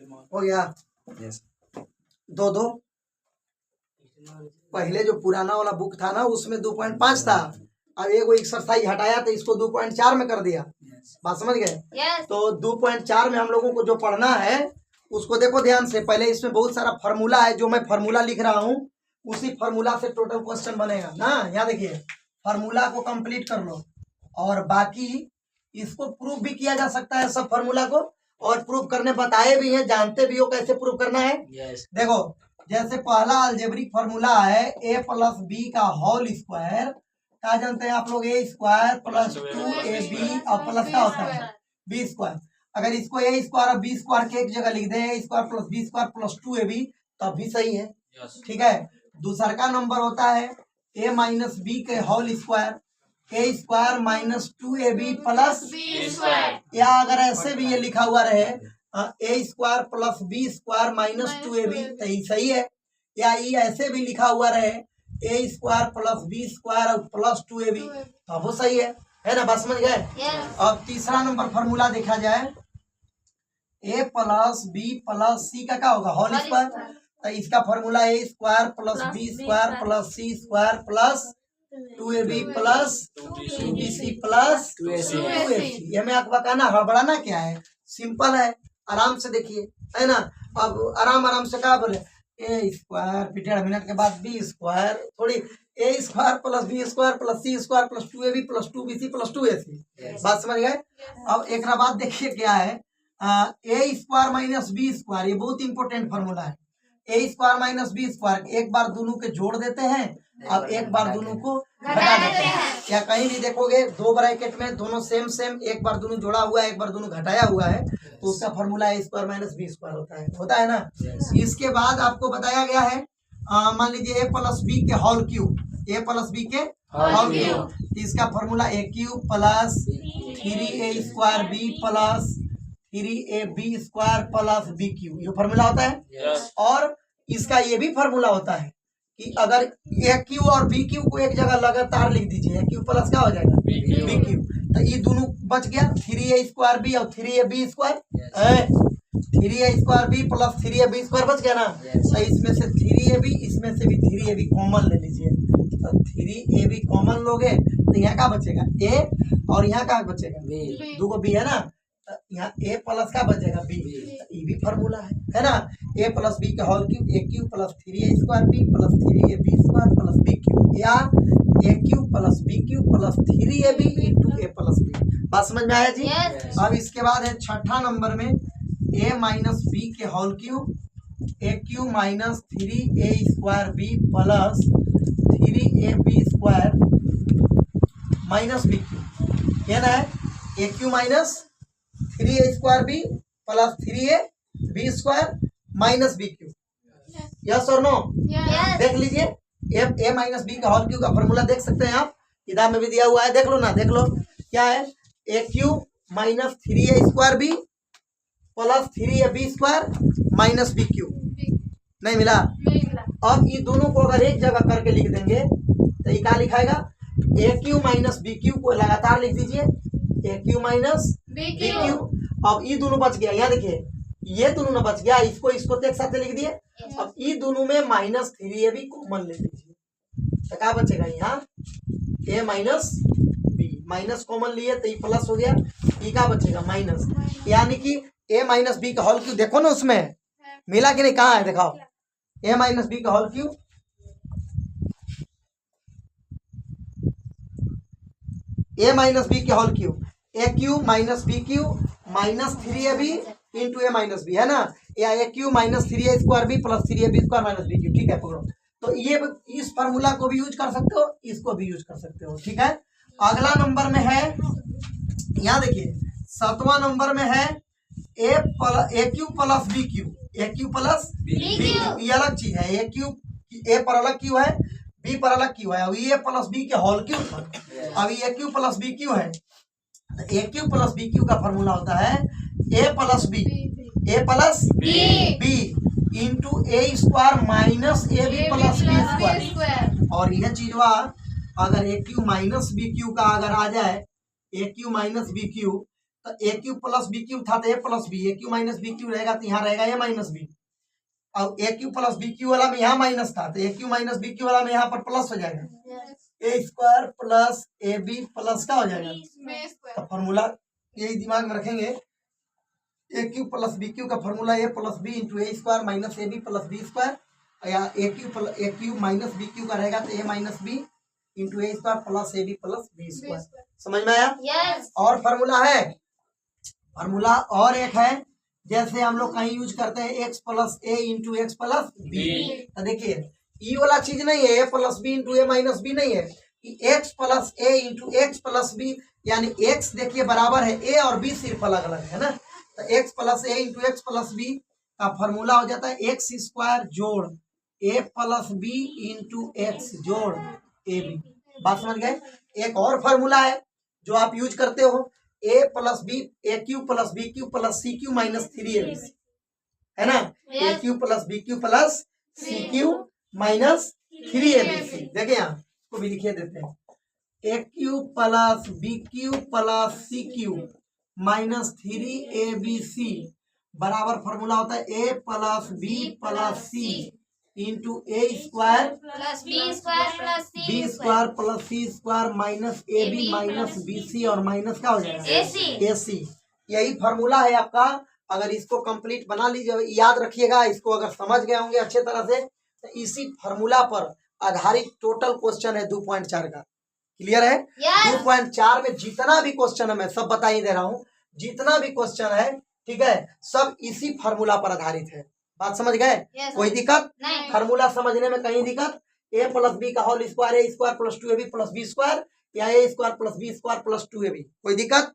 हो गया। यस। दो दो। पहले जो पुराना वाला बुक था ना उसमें 2.5 था, अब एक वो एक्सरसाइज हटाया तो इसको 2.4 में कर दिया। बात समझ गए? तो 2.4 में हम लोगों को जो पढ़ना है उसको देखो ध्यान से। पहले इसमें बहुत सारा फार्मूला है, जो मैं फार्मूला लिख रहा हूँ उसी फार्मूला से टोटल क्वेश्चन बनेगा ना। यहाँ देखिए फार्मूला को कंप्लीट कर लो, और बाकी इसको प्रूफ भी किया जा सकता है सब फार्मूला को, और प्रूफ करने बताए भी हैं, जानते भी हो कैसे प्रूफ करना है। देखो जैसे पहला अलजेब्रिक फार्मूला है a प्लस बी का होल स्क्वायर, क्या जानते हैं आप लोग? ए स्क्वायर प्लस 2ab और प्लस क्या होता है बी स्क्वायर। अगर इसको ए स्क्वायर और बी स्क्वायर के एक जगह लिख दें, A square plus B square plus 2ab, तब भी सही है। ठीक है। दूसरा का नंबर होता है a माइनस बी के whole square, A square minus 2ab plus B square, या अगर ऐसे भी ये लिखा हुआ रहे A square plus B square minus 2ab, तो ये सही है। या ये ऐसे भी लिखा हुआ रहे A square plus B square और प्लस 2ab, तो वो सही है ना? बात समझ गए? अब तीसरा नंबर फार्मूला देखा जाए, A plus B plus C का क्या होगा? Whole square. तो इसका formula A square plus B square plus C square plus 2ab plus 2bc plus 2ac। ये में आपका कहना हड़बड़ाना क्या है? सिंपल है, आराम से देखिए, है ना। अब आराम आराम से क्या बोले, ए स्क्वायर फिर 1.5 मिनट के बाद बी स्क्वायर, थोड़ी A square plus B square plus C square plus 2ab plus 2bc plus 2ac। बात समझ गए? अब एक बात देखिए क्या है, ए स्क्वायर माइनस बी स्क्वायर, ये बहुत इंपॉर्टेंट फार्मूला है। ए स्क्वायर माइनस बी स्क्वायर, एक बार दोनों के जोड़ देते हैं, अब एक बार दोनों को घटा देते हैं। या कहीं भी देखोगे दो ब्रैकेट में दोनों सेम सेम, एक बार दोनों जोड़ा हुआ है एक बार दोनों घटाया हुआ है, तो उसका formula A square minus B square होता है ना। इसके बाद आपको बताया गया है, मान लीजिए ए प्लस बी के whole cube, A plus B के होल क्यूब, इसका formula A cube plus 3a square B plus 3ab square plus B cube, ये फार्मूला होता है। और इसका ये भी फार्मूला होता है कि अगर ए क्यू और बी क्यू को एक जगह लगातार लिख दीजिए, क्यू प्लस क्या हो जाएगा बी क्यू, तो ये दोनों बच गया 3a स्क्वायर बी और 3ab square, 3a square B plus 3ab square बच गया ना। तो इसमें से 3ab, इसमें से भी 3ab कॉमन ले लीजिए, तो 3ab कॉमन लोगे तो यहाँ क्या बचेगा ए, और यहाँ क्या बचेगा दो को बी, है ना। यहाँ ए प्लस का बचेगा बी, ये भी फार्मूला है ना। ए प्लस बी का whole cube, A cube plus 3a square B plus 3ab square plus B cube, या A cube plus B cube plus 3ab into A plus B. बात समझ में आया जी? अब इसके बाद है छठा नंबर में ए माइनस बी के whole cube, A cube minus 3a square B plus 3ab square minus B cube, ये ना है A cube minus 3a square B plus 3ab square minus B cube. Yes और no? देख लीजिए A minus B का whole cube का formula देख सकते हैं आप, किताब में भी दिया हुआ है, देख लो ना, देख लो क्या है, A cube minus 3a square B plus 3ab square minus B cube. नहीं मिला? अब ये दोनों को अगर एक जगह करके लिख देंगे तो ये क्या लिखाएगा, ए क्यू माइनस बी क्यू को लगातार लिख दीजिए, ए क्यू माइनस बी क्यू। अब ये दोनों बच गया, यहाँ देखिए ये दोनों ना बच गया, इसको एक साथ लिख दिए। अब ये दोनों में माइनस 3ab कॉमन ले लीजिए, तो क्या बचेगा यहाँ ए माइनस बी, माइनस कॉमन लिए तो ये प्लस हो गया, ये क्या बचेगा माइनस, यानी कि ए माइनस बी का होल क्यूब देखो ना उसमें मिला कि नहीं, कहाँ है दिखाओ, ए माइनस बी का whole cube, A minus B के whole cube, A cube minus B cube minus 3ab into A minus B, है ना, या A cube minus 3a square B plus 3ab square minus B cube. ठीक है पकड़ो, तो ये इस फार्मूला को भी यूज कर सकते हो, इसको भी यूज कर सकते हो। ठीक है। अगला नंबर में है, यहाँ देखिए 7वां नंबर में है A cube plus B cube, A cube plus B cube, ये अलग चीज है, ए क्यूब ए पर अलग क्यू है, बी पर अलग क्यू है। अब ए प्लस बी के होल क्यूब पर, अब A cube plus B cube है, A cube plus B cube का फॉर्मूला होता है A plus B into A square minus A B plus B square. और यह चीज अगर A cube minus B cube का अगर आ जाए, A cube minus B cube, तो A cube plus B cube था तो A plus B, A cube minus B cube रहेगा तो यहाँ रहेगा ए माइनस बी। और A cube plus B cube वाला में यहाँ माइनस था तो A cube minus B cube वाला में यहाँ पर प्लस हो जाएगा, A square plus A B plus का हो जाएगा। तो फॉर्मूला यही दिमाग में रखेंगे, A cube plus B cube का formula A plus B into A square minus A B plus B square, या A cube minus B cube का रहेगा तो A minus B into A square plus A B plus B square. समझ में आया? yes. और formula है, formula और एक है, जैसे हम लोग कहीं यूज करते हैं x plus A into X plus B. तो देखिए ई वाला चीज नहीं है, A plus B into A minus B नहीं है, x plus A into X plus B, यानी एक्स देखिए बराबर है ए और बी सिर्फ अलग अलग है ना। तो x plus A into X plus B का फॉर्मूला हो जाता है एक्स स्क्वायर जोड़ ए प्लस बी इंटू एक्स जोड़ ए बी। बात समझ गए? एक और फॉर्मूला है जो आप यूज करते हो, A plus B, A cube plus B cube plus C cube minus 3ab, है ना। A cube plus B cube plus C cube minus 3abc। देखिए यहाँ को भी लिखे देते हैं, A cube plus B cube plus C cube minus 3abc बराबर फॉर्मूला होता है A plus B plus C into A square plus B square plus C square minus A B minus B सी, और माइनस का हो जाएगा ए सी। यही formula है आपका। अगर इसको कंप्लीट बना लीजिए, याद रखिएगा, इसको अगर समझ गए होंगे अच्छे तरह से तो इसी फॉर्मूला पर आधारित टोटल क्वेश्चन है 2.4 का। क्लियर है? 2.4 में जितना भी क्वेश्चन है मैं सब बता ही दे रहा हूँ, जितना भी क्वेश्चन है ठीक है सब इसी फार्मूला पर आधारित है। बात समझ गए? कोई दिक्कत? फार्मूला समझने में कहीं दिक्कत? ए प्लस बी का whole square, A square plus 2ab plus B square, या A square plus B square plus 2ab, कोई दिक्कत?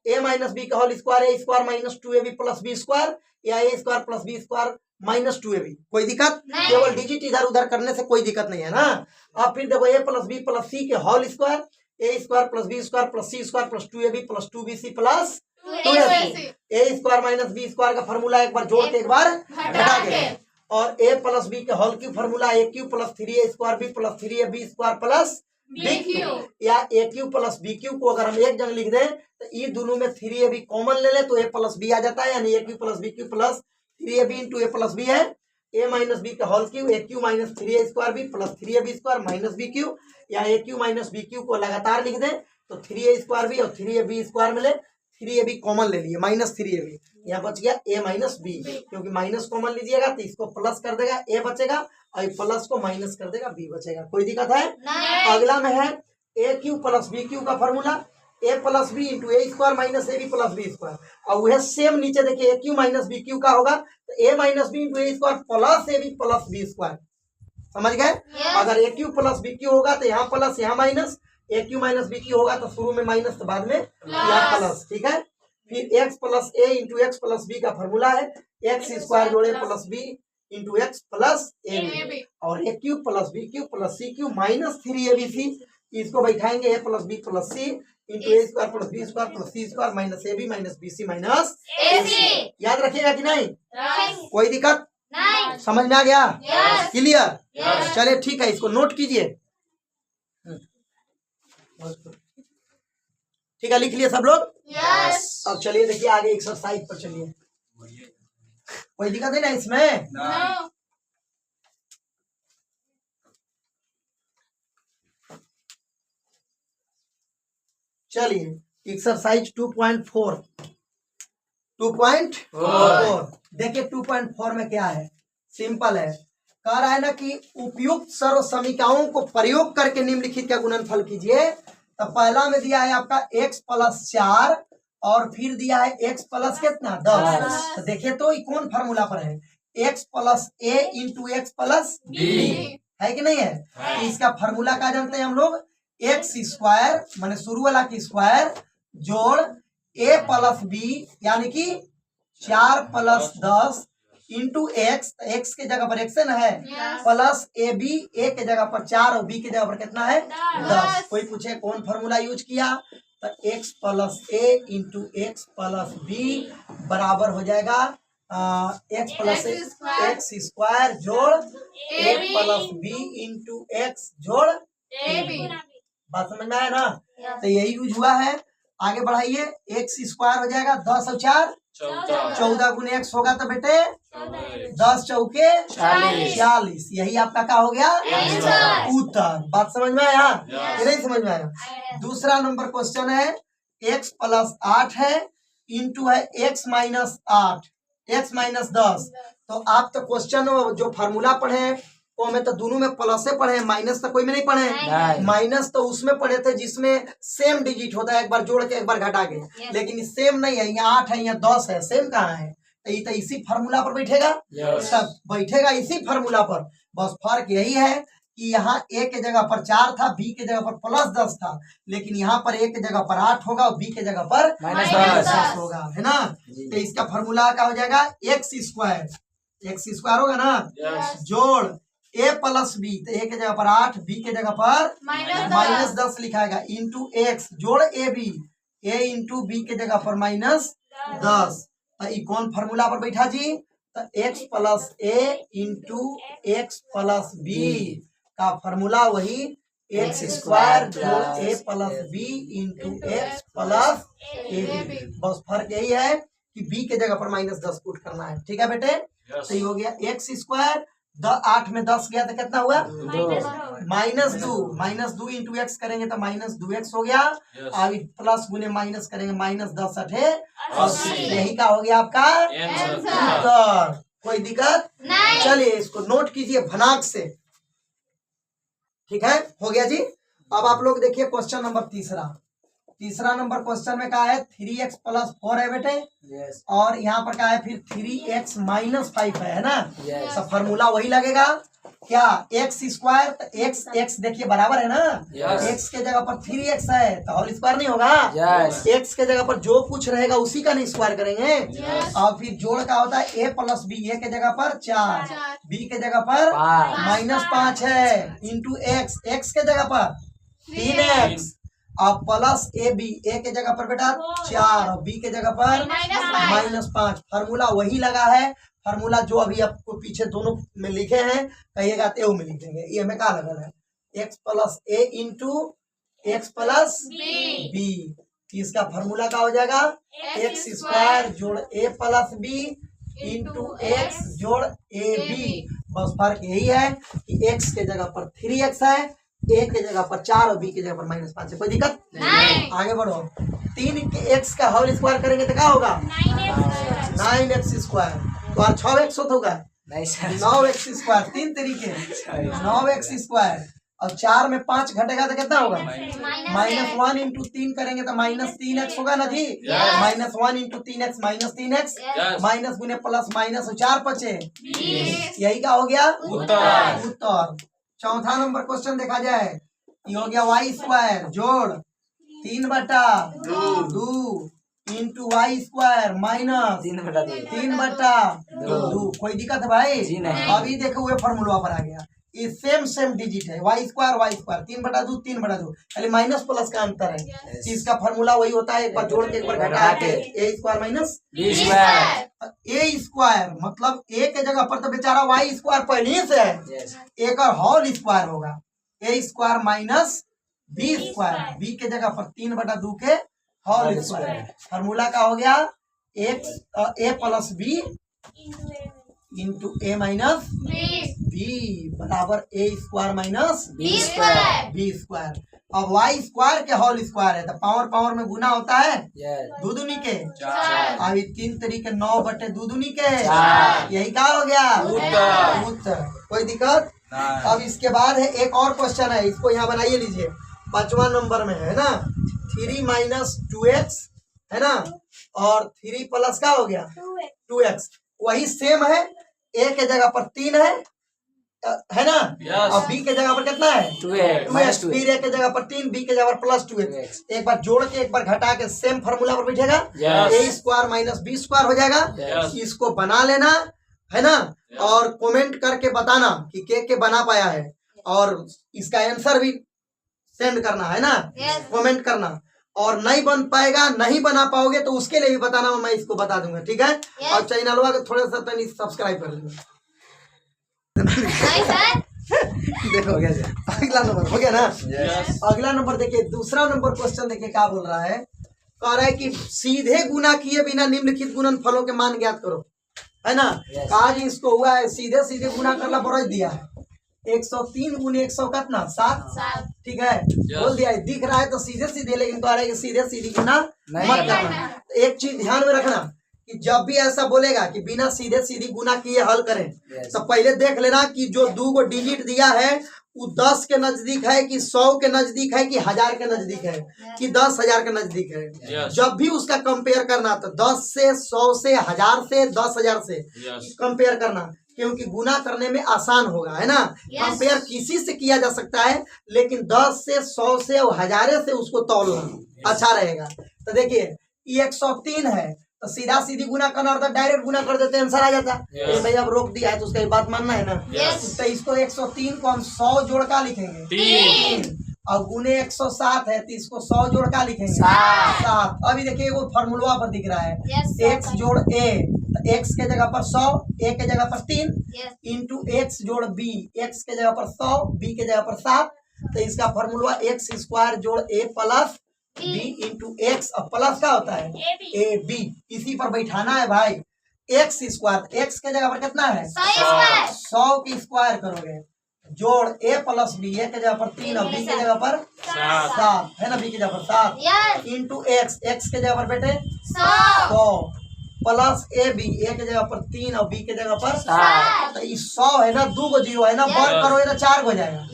ए माइनस बी का whole square, A square minus 2ab plus B square, या A square plus B square minus 2ab, कोई दिक्कत? केवल digit इधर उधर करने से कोई दिक्कत नहीं है ना। अब फिर देखो A plus B plus C के whole square, A square plus B square plus C square plus 2ab plus 2bc plus 2ac। A square minus B square का फॉर्मूला एक बार जोड़ के एक बार घटा के, और ए प्लस बी के whole cube formula A cube plus 3a square B plus 3ab square plus B cube, या A cube plus B cube को अगर हम एक जगह लिख दें तो ये दोनों में 3ab कॉमन ले ले तो ए प्लस बी आ जाता है, यानी A cube plus B cube plus 3ab into A plus B है ए माइनस बी का whole cube, A cube minus 3a square B plus 3ab square minus B cube, या A cube minus B cube को लगातार लिख दें तो 3a square B और 3ab square मिले, 3ab कॉमन ले लिए माइनस 3ab, यहाँ बच गया ए माइनस बी, क्योंकि माइनस कॉमन लीजिएगा तो इसको प्लस कर देगा ए बचेगा, और प्लस को माइनस कर देगा बी बचेगा। कोई दिक्कत है? अगला में है A cube plus B cube का formula A plus B into A square minus A B plus B square, और वह सेम नीचे देखिए A cube minus B cube का होगा तो A minus B into A square plus A B plus B square. समझ गए? अगर A cube plus B cube होगा तो यहाँ प्लस यहाँ minus, A cube minus B cube होगा तो शुरू में माइनस तो बाद में यहाँ प्लस। ठीक है? फिर X plus A into X plus B का फॉर्मूला है एक्स स्क्वायर जोड़े plus B into X plus A B, और A cube plus B cube plus C cube minus 3abc, इसको बैठाएंगे A plus B plus C into A square plus B square plus C square minus A B minus B C minus A. याद रखिएगा कि नहीं? कोई दिक्कत? समझ में आ गया? क्लियर? चलिए ठीक है, इसको नोट कीजिए। ठीक है, लिख लिए सब लोग? अब चलिए देखिए आगे एक्सरसाइज पर चलिए। कोई दिक्कत है ना इसमें? चलिए एक्सरसाइज 2.4 देखिए 2.4 में क्या है, सिंपल है। कह रहा है ना कि उपयुक्त सर्व समीकरणों को प्रयोग करके निम्नलिखित का गुणनफल कीजिए। तो पहला में दिया है आपका x प्लस 4 और फिर दिया है x प्लस कितना 10। तो देखिए तो ये कौन फार्मूला पर है, x plus a into X plus B है कि नहीं है? तो इसका फार्मूला क्या जानते हैं हम लोग, एक्स स्क्वायर माने शुरू वाला की स्क्वायर जोड़ a प्लस बी यानी कि 4 प्लस 10 इंटू एक्स, एक्स के जगह पर एक्स है प्लस ए बी, ए के जगह पर 4 और बी के जगह पर कितना है 10। कोई पूछे कौन फार्मूला यूज किया, तो x plus A into X plus B बराबर हो जाएगा एक्स प्लस एक्स स्क्वायर जोड़ ए प्लस बी इंटू एक्स जोड़ ए बी। बात समझ में आया ना? तो यही यूज हुआ है। आगे बढ़ाइए, एक्स स्क्वायर हो जाएगा 10 और 4 14 गुने एक्स होगा तो बेटे 10 चौके 40। यही आपका क्या हो गया उत्तर। बात समझ में आया कि नहीं समझ में आया? दूसरा नंबर क्वेश्चन है x प्लस 8 है इंटू है x माइनस 8 x माइनस 10। तो आप तो क्वेश्चन जो फार्मूला पढ़े वो हमें तो दोनों में प्लस से पढ़े, माइनस तो कोई में नहीं पढ़े। माइनस तो उसमें पढ़े थे जिसमें सेम डिजिट होता है, एक बार जोड़ के एक बार घटा के, लेकिन सेम नहीं है। यहाँ 8 है यहाँ 10 है, सेम कहाँ है? तो ये तो इसी फार्मूला पर बैठेगा, सब बैठेगा इसी फार्मूला पर। बस फर्क यही है कि यहाँ a के जगह पर 4 था, b के जगह पर प्लस 10 था, लेकिन यहाँ पर a के जगह पर 8 होगा और b के जगह पर माइनस 10 होगा, है ना? तो इसका फार्मूला क्या हो जाएगा x स्क्वायर होगा ना, जोड़ a प्लस b, तो a के जगह पर 8 b के जगह पर माइनस 10 लिखाएगा, इंटू x जोड़ ab, a इंटू b के जगह पर माइनस 10। तो ये कौन फार्मूला पर बैठा जी? तो x plus a into x plus b का फार्मूला वही एक्स स्क्वायर जोड़ a plus b into X plus a। बस फर्क यही है कि b के जगह पर माइनस 10 पुट करना है। ठीक है बेटे? तो ये हो गया एक्स स्क्वायर, 8 में 10 गया तो कितना हुआ माइनस 2 इंटू एक्स करेंगे तो माइनस 2x हो गया। अभी प्लस गुने माइनस करेंगे, माइनस 10 8 80। यही का हो गया आपका उत्तर। कोई दिक्कत नहीं। चलिए इसको नोट कीजिए भनाक से। ठीक है, हो गया जी। अब आप लोग देखिए क्वेश्चन नंबर तीसरा नंबर क्वेश्चन में क्या है 3x प्लस 4 है बेटे, और यहाँ पर क्या है फिर 3x माइनस 5 है ना। तो फार्मूला वही लगेगा क्या, एक्स स्क्वायर, तो एक्स देखिए बराबर है ना, एक्स के जगह पर 3x है तो होल स्क्वायर नहीं होगा। एक्स के जगह पर जो कुछ रहेगा उसी का नहीं स्क्वायर करेंगे। और फिर जोड़ का होता है a प्लस b, a के जगह पर 4, b के जगह पर माइनस 5 है, इंटू एक्स के जगह पर 3x, और प्लस ए बी, ए के जगह पर बेटा 4 और बी के जगह पर माइनस 5। फार्मूला वही लगा है, फार्मूला जो अभी आपको पीछे दोनों में लिखे हैं कहिएगा तो में लिख देंगे। ये में क्या लगा है x plus A into X plus B. इसका फार्मूला क्या हो जाएगा एक्स स्क्वायर जोड़ ए प्लस बी इंटू एक्स जोड़ ए बी। बस फर्क यही है कि एक्स के जगह पर 3x है, ए के जगह पर 4 और बी के जगह पर माइनस 5 है। कोई दिक्कत नहीं। आगे बढ़ो, 3x का होल स्क्वायर करेंगे तो क्या होगा 9x स्क्वायर, तो 6x होगा 9x स्क्वायर, 3 तरीके 9x स्क्वायर, और 4 में 5 घटेगा तो कितना होगा -1 इंटू 3 करेंगे तो -3x होगा ना जी। -1 इंटू 3x -3x, माइनस गुने प्लस माइनस 4 बचे, यही का हो गया उत्तर। चौथा नंबर क्वेश्चन देखा जाए, ये हो गया वाई स्क्वायर जोड़ 3/2 इंटू वाई स्क्वायर माइनस 3/2। कोई दिक्कत है भाई? अभी देखो वो फॉर्मूला पर आ गया, ये सेम डिजिट है, वाई स्क्वायर 3/2 खाली माइनस प्लस का अंतर है। इसका फॉर्मूला वही होता है, एक बार जोड़ के एक बार घटा के, ए square minus B square. A square मतलब ए के जगह पर तो बेचारा वाई स्क्वायर पहले ही से है, एक और होल स्क्वायर होगा A square minus B square, B के जगह पर 3/2 के होल स्क्वायर। फॉर्मूला का हो गया ए plus B into A minus B बराबर ए स्क्वायर माइनस बी स्क्वायर। अब वाई स्क्वायर के होल स्क्वायर है तो पावर में गुना होता है दो दूनी के, अभी 3 तरीके 9/2 दूनी के, यही क्या हो गया उत्तर। कोई दिक्कत? अब इसके बाद है एक और क्वेश्चन है, इसको यहाँ बनाइए लीजिए, 5वां नंबर में है ना, 3 - 2x है ना, और 3 प्लस का हो गया 2x, वही सेम है, ए के जगह पर 3 है ना, और बी के जगह पर कितना है 2x, फिर ए के जगह पर 3, बी के जगह पर प्लस 2x। एक बार जोड़ के एक बार घटा के सेम फार्मूला पर बैठेगा, ए स्क्वायर माइनस बी स्क्वायर हो जाएगा। इसको बना लेना है ना, और कमेंट करके बताना कि के बना पाया है, और इसका आंसर भी सेंड करना है ना, कमेंट करना। और नहीं बन पाएगा, नहीं बना पाओगे तो उसके लिए भी बताना, मैं इसको बता दूंगा। ठीक है? और चैनल को थोड़ा सा सब्सक्राइब कर लेना। देखो अगला नंबर हो गया ना। अगला नंबर देखिए, दूसरा नंबर क्वेश्चन देखिए क्या बोल रहा है, कह रहा है कि सीधे गुना किए बिना निम्नलिखित गुणन फलों के मान ज्ञात करो, है ना। कहा जी इसको हुआ है सीधे सीधे गुना करना बरज दिया है 103 गुने 100 कितना 7, ठीक है बोल दिया है। दिख रहा है तो सीधे सीधे, लेकिन कह रहा है कि सीधे सीधे गुना मत करना। एक चीज ध्यान में रखना कि जब भी ऐसा बोलेगा कि बिना सीधे सीधी गुना किए हल करें, तो पहले देख लेना कि जो 2 को डिजिट दिया है वो 10 के नजदीक है कि 100 के नजदीक है कि 1000 के नजदीक है कि 10,000 के नजदीक है। जब भी उसका कंपेयर करना तो 10 से 100 से 1000 से 10,000 से कंपेयर करना, क्योंकि गुना करने में आसान होगा, है ना। कंपेयर किसी से किया जा सकता है, लेकिन 10 से 100 से और 1000 से उसको तौलना अच्छा रहेगा। तो देखिए ये 103 है तो सीधा सीधी गुना करना और डायरेक्ट गुना कर देते आंसर आ जाता है। भाई अब रोक दिया है तो उसका बात मानना है ना। तो इसको 103 को हम 100 जोड़ का लिखेंगे 3 और गुने 107 है तो इसको 100 जोड़ का लिखेंगे 7। अभी देखिए वो फॉर्मूला पर दिख रहा है x जोड़ a, तो x के जगह पर 100, a के जगह पर 3 इंटू x जोड़ b, x के जगह पर 100, b के जगह पर 7। तो इसका फॉर्मूला x स्क्वायर जोड़ a plus b into x, अब प्लस का होता है ए बी, इसी पर बैठाना है भाई। एक्स स्क्वायर, एक्स के जगह पर कितना है 100 की स्क्वायर करोगे जोड़ a प्लस बी, ए के जगह पर 3 और बी के जगह पर 7 है ना, बी के जगह पर 7 इंटू एक्स, एक्स के जगह पर बेटे 100 प्लस ए बी, ए के जगह पर 3 और बी के जगह पर 7। तो 100 है ना, 2 को 0 है ना, वर्ग करोगे तो 4 हो जाएगा।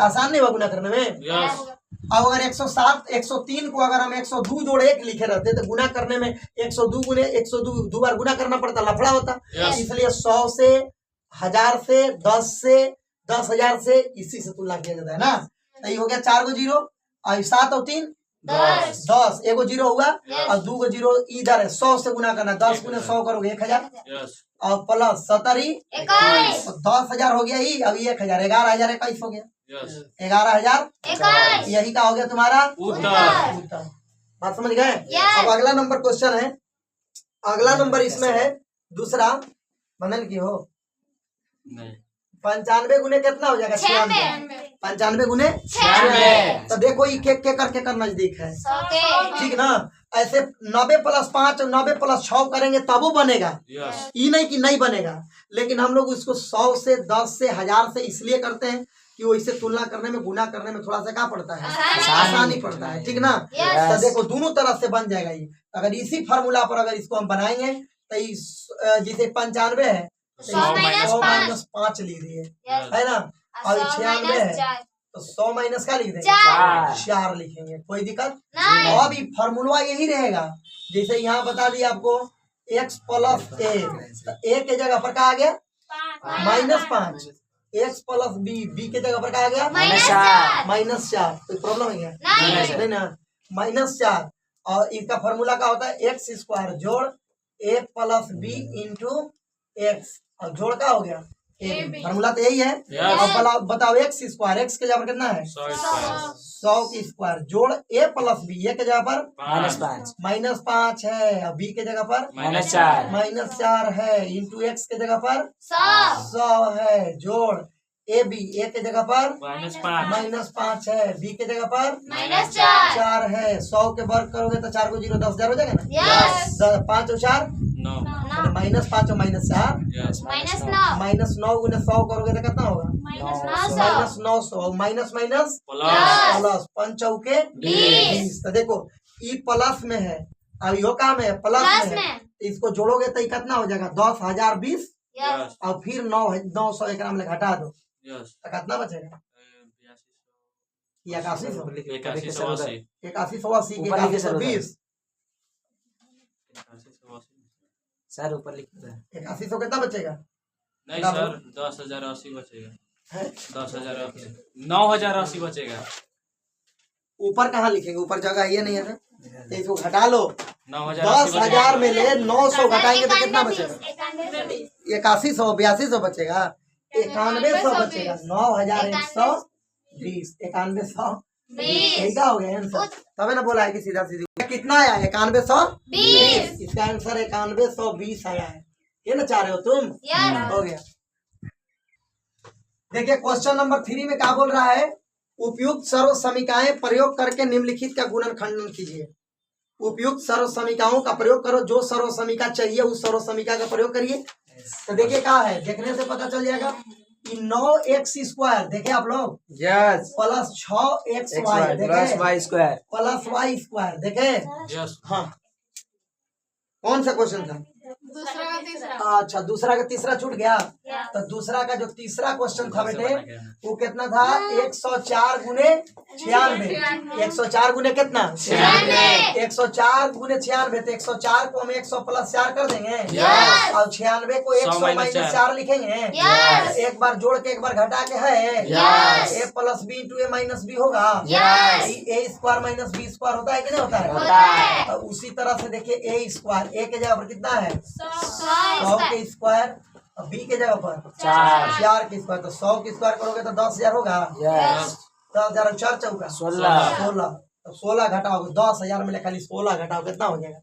आसान नहीं होगा गुना करने में। अब अगर 107 103 को अगर हम 102 जोड़ 1 लिखे रहते तो गुना करने में 102 गुने 102 दो बार गुना करना पड़ता, लफड़ा होता। इसलिए 100 से 1000 से 10 से 10,000 से इसी से तुलना किया जाता है ना। तो ये हो गया 4 को 0 और 7 और 3 10, 1 को 0 हुआ और 2 को 0 इधर है। 100 से गुना करना, 10 गुने 100 करोगे 1000 और प्लस 70 10,000 हो गया ही, अभी 1000 11,000 21 हो गया 11,000 यही का हो गया तुम्हारा उत्तर। बात समझ गए। अब अगला नंबर क्वेश्चन है, अगला नंबर इसमें है दूसरा, मनन की हो 95 गुने कितना हो जाएगा 96, 95 गुने 96। तो देखो ये के कर नजदीक है, ठीक ना। ऐसे 90 प्लस 5 और 90 प्लस 6 करेंगे तब वो बनेगा, ये नहीं कि नहीं बनेगा। लेकिन हम लोग उसको 100 से 10 से 1000 से इसलिए करते हैं कि वो इससे तुलना करने में गुना करने में थोड़ा सा क्या पड़ता है, आसानी पड़ता है, ठीक ना। तो देखो दोनों तरफ से बन जाएगा ये। अगर इसी फार्मूला पर अगर इसको हम बनाएंगे तो जैसे 95 है 100 माइनस 5 लिख दिए, है ना। और 96 है तो 100 माइनस का लिख देंगे 4 लिखेंगे, कोई दिक्कत नहीं। अब ये फार्मूला यही रहेगा जैसे यहाँ बता दिया आपको x प्लस a, तो a के जगह पर क्या आ गया -5, x प्लस b, b के जगह पर क्या आ गया -4। कोई प्रॉब्लम है क्या? नहीं ना, -4। और इसका फार्मूला क्या होता है x स्क्वायर जोड़ a plus b into x और जोड़ का हो गया फार्मूला तो यही है। अब बताओ x स्क्वायर, x के जगह पर कितना है 100 की स्क्वायर जोड़ a प्लस b, a के जगह पर -5 है और b के जगह पर -4 है इंटू x के जगह पर 100 है जोड़ a b, a के जगह पर -5 है, b के जगह पर -4 है। 100 के वर्ग करोगे तो 4 को 0 10,000 हो जाएगा ना। 5 और 4 -5 और -4 -9 गुने 100 करोगे तो कितना होगा -900 माइनस प्लस 5 चौके 20। तो देखो ई प्लस में है, अब यो काम है प्लस में है, इसको जोड़ोगे तो कितना हो जाएगा 10,020 और फिर 900 एक में घटा दो तो कितना बचेगा 81,180 सर ऊपर लिख 81 कितना बचेगा? नहीं सर 10,080 बचेगा, 10,080 9,080 बचेगा। ऊपर कहाँ लिखेंगे, ऊपर जगह ये नहीं है ना, तो इसको घटा लो 10,000 में ले 900 घटाएंगे तो कितना बचेगा 8100 8200 बचेगा 9100 बचेगा 9,120 9100 क्या हो गया आंसर, तभी ना बोला है कि सीधा सीधी कितना आया 9120, इसका आंसर 9120 आया है। ये ना चाह रहे हो तुम, हो गया। देखिए क्वेश्चन नंबर 3 में क्या बोल रहा है, उपयुक्त सर्व समीकरण प्रयोग करके निम्नलिखित का गुणन खंडन कीजिए। उपयुक्त सर्व समीकाओं का प्रयोग करो, जो सर्व समीका चाहिए उस सर्व समीका का प्रयोग करिए। तो देखिए क्या है, देखने से पता चल जाएगा कि 9x² देखे आप लोग, यस प्लस 6xy प्लस देखे, वाई स्क्वायर प्लस y² देखे। यस हाँ, कौन सा क्वेश्चन था? दूसरा का तीसरा। अच्छा, दूसरा का तीसरा छूट गया। तो दूसरा का जो तीसरा क्वेश्चन था बेटे वो कितना था? 104 गुने 96। 104 गुने कितना? 104 गुने 96। तो 104 को हम 100 प्लस 4 कर देंगे और 96 को 100 माइनस 4 लिखेंगे। एक बार जोड़ के एक बार घटा के है, a plus B into a minus B होगा। a² माइनस b² होता है कि नहीं होता है? तो उसी तरह से देखिए a² a के जगह पर कितना है? 100 के स्क्वायर, और बी के जगह पर 4 के स्क्वायर। तो 100 के स्क्वायर करोगे तो 10,000 होगा। यस 10,000 4 चौका 16। तो 16 घटाओगे 10,000 में खाली 16 घटाओ कितना हो जाएगा?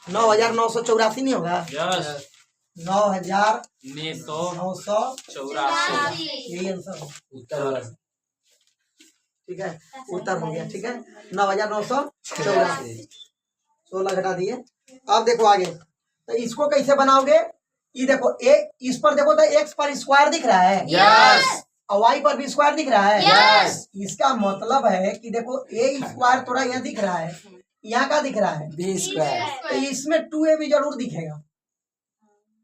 9,984 नहीं होगा? यस 9,984 यही आंसर है। उत्तर ठीक है, उत्तर हो गया। ठीक है, 9,984। 16 घटा दिए। अब देखो आगे, तो इसको कैसे बनाओगे? ये देखो इस पर देखो तो x पर स्क्वायर दिख रहा है, यस और y पर भी स्क्वायर दिख रहा है। यस इसका मतलब है कि देखो a² थोड़ा यहाँ दिख रहा है, यहाँ का दिख रहा है, बी स्क्वायर तो इसमें 2ab जरूर दिखेगा,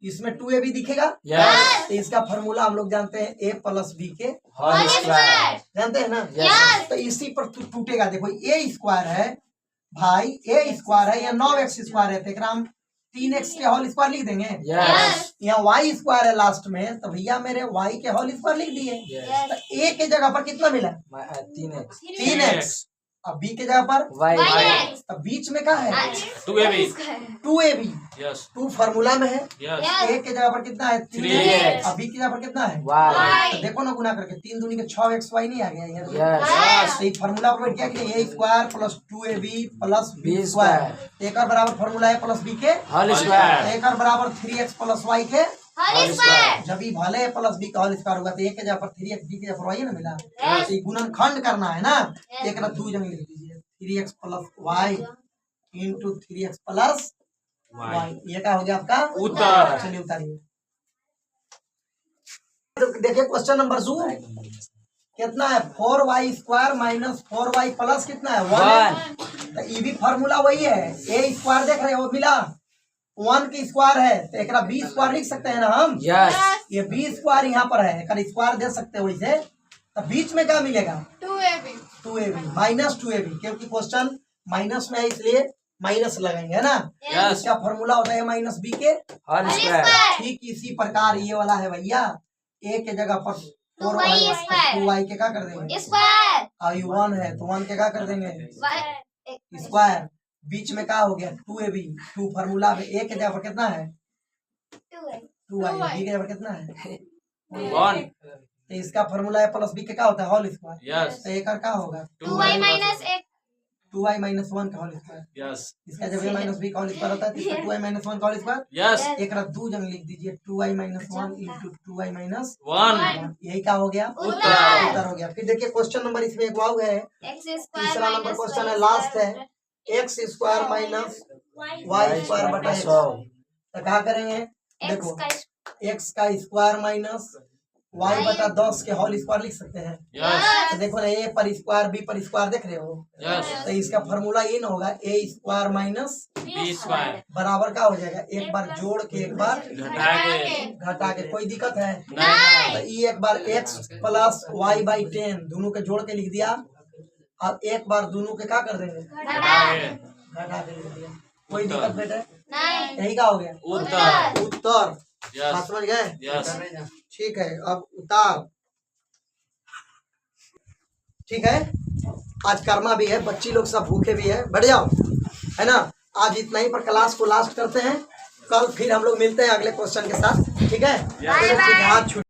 इसमें 2ab दिखेगा। यस तो इसका फॉर्मूला हम लोग जानते हैं a प्लस b के होल स्क्वायर जानते हैं ना। यस तो इसी पर टूटेगा। देखो a² है भाई, a² है, यहाँ 9x² है, तो हम 3x के होल स्क्वायर लिख देंगे। यस यहाँ y² है लास्ट में, तो भैया मेरे y के होल स्क्वायर लिख दिए। यस तो a के जगह पर कितना मिला? 3x 3x, और b के जगह पर वाई तो बीच में क्या है? 2ab 2ab। यस 2 फार्मूला में है, यस a के जगह पर कितना है? 3x, और b की जगह पर कितना है? वाई तो देखो ना, गुना करके 3 दूनी के 6xy नहीं आ गया यहाँ? यस तो ये फार्मूला पर बैठ गया कि a² plus 2ab plus b B square. Square. एक और बराबर फार्मूला है प्लस b के होल स्क्वायर एक और बराबर 3x प्लस y के। होल स्क्वायर जब ये भले प्लस b का होल स्क्वायर होगा तो a के जगह पर 3x, b के जगह पर y ना मिला। तो ये गुणनखंड करना है ना, एक ना 2 जगह लिख दीजिए, 3x plus y into 3x plus y। ये क्या हो गया आपका उत्तर। चलिए उतारिए। तो देखिए क्वेश्चन नंबर 2 कितना है? 4y² माइनस 4y प्लस कितना है? 1। तो ये भी फार्मूला वही है, a² देख रहे हो मिला, 1 की स्क्वायर है, तो एक b² लिख सकते हैं ना हम। यस ये b² यहाँ पर है, एक स्क्वायर दे सकते हो इसे। तो बीच में क्या मिलेगा? 2ab माइनस 2ab, क्योंकि क्वेश्चन माइनस में है इसलिए माइनस लगाएंगे, है ना। यस इसका फॉर्मूला होता है माइनस b के। होल स्क्वायर ठीक इसी प्रकार ये वाला है भैया, a के जगह पर 4y 2y के क्या कर देंगे? और ये 1 है तो 1 के क्या कर देंगे? स्क्वायर। बीच में क्या हो गया? 2ab। 2 फार्मूला में a के जगह पर कितना है? 2y, b के जगह पर कितना है? 1 तो इसका फॉर्मूला है प्लस b के क्या होता है? Whole square. यस तो एक और क्या होगा? 2y माइनस 2y माइनस 1 का होल स्क्वायर। यस इसका जब a माइनस b का होल स्क्वायर होता है तो इसका 2y माइनस 1 का होल स्क्वायर। यस एक रहा 2 जंग लिख दीजिए, 2y minus 1 into 2y minus 1 यही क्या हो गया? उत्तर। उत्तर हो गया। फिर देखिए क्वेश्चन नंबर इसमें एक वाव है, तीसरा नंबर क्वेश्चन है, लास्ट है, x² माइनस y² बटा x। 100 तो क्या करेंगे? देखो x का स्क्वायर माइनस y बटा 10 के होल स्क्वायर लिख सकते हैं। यस तो देखो ना, a पर स्क्वायर b पर स्क्वायर देख रहे हो, यस तो इसका फॉर्मूला ये ना होगा a² माइनस b² बराबर क्या हो जाएगा? एक बार जोड़ के एक बार घटा के घटा के। कोई दिक्कत है? नहीं तो ये एक बार x प्लस y बाई 10 दोनों के जोड़ के लिख दिया, अब एक बार दोनों के क्या कर देंगे? घटा के घटा के लिख दिया। कोई दिक्कत बेटे? नहीं। यही क्या हो गया? उत्तर। उत्तर। बात यस समझ गए? यस ठीक है, अब उतार। ठीक है, आज कर्मा भी है, बच्ची लोग सब भूखे भी है, बैठ जाओ, है ना। आज इतना ही पर क्लास को लास्ट करते हैं, कल फिर हम लोग मिलते हैं अगले क्वेश्चन के साथ। ठीक है, बाय बाय। हाथ छूट